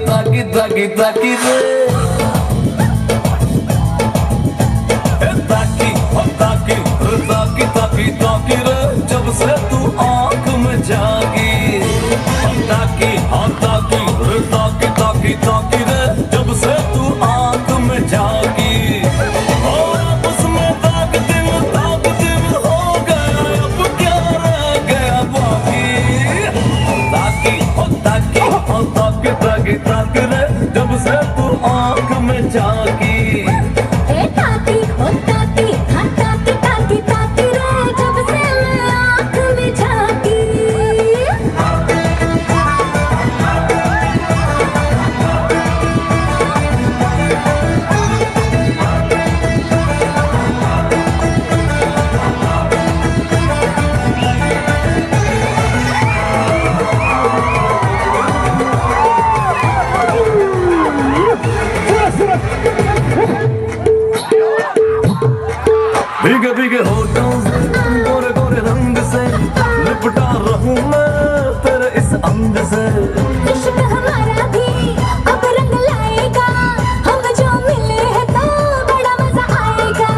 ताकी ताकी ताकी रे ताकी ताकी ताकी ताकी ताकी रे जब से तू आंख में जागी ताकी ताकी ताकी ताकी ताकी रे जब से तू आंख में जागी और उसमें ताक दिन हो गया अब क्या रह गया बाकी ताकी ताकी ताकी ताकी ताकी रे जब से तू आंख में जागी ताकी ताकी हाँ ताकी ताकी ताकी रे जब से मैं आंख में झांकी भीगे भीगे होठों से गोरे गोरे रंग से लिपटा रहूं मैं तेरे इस अंग से इश्क हमारा भी अब रंग लाएगा हम जो मिले हैं तो बड़ा मजा आएगा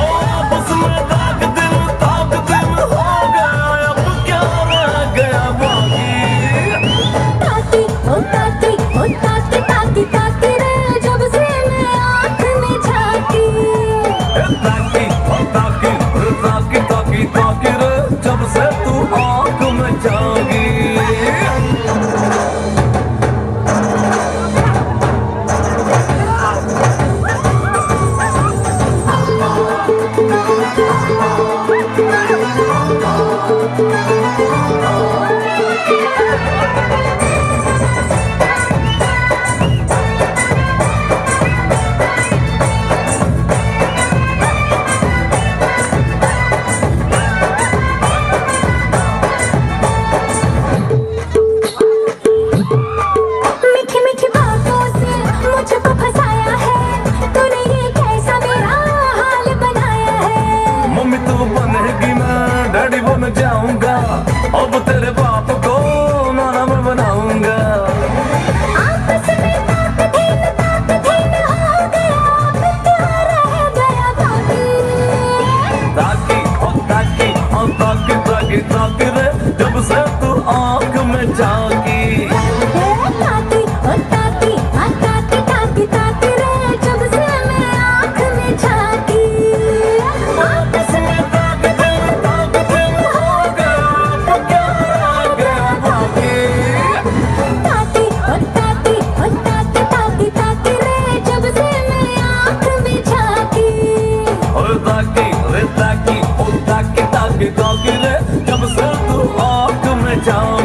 आपस में ताक दिन हो गया अब क्या रह गया बाकी ताकी ताकी ताकी ताकी ताकी रे जब से मैं आंख में झांकी ताकी ताकी ताकी ताकी ताकी रे जब से तू आंख में जागी मीठी मीठी बातों से मुझको फंसाया है तूने ये कैसा मेरा हाल बनाया है मम्मी तू बनेगी मैं डैडी बन जाऊंगा अब तेरे बाप को नाना मैं बनाऊंगा आपस में ताक दिन हो गया अब क्या रह गया बाकी ताकी ताकी ताकी ताकी ताकी रे जब से तू आंख में जागी ताकी ताकी हाँ ताकी ताकी ताकी रे जब से मैं आंख में झांकी आपस में ताक दिन हो गया अब क्या रह गया बाकी ताकी ताकी ताकी ताकी रे जब से मैं आंख में झांकी और ताकी रे ताकी ताकी ताकी ताकी रे जब से तू आंख में जागी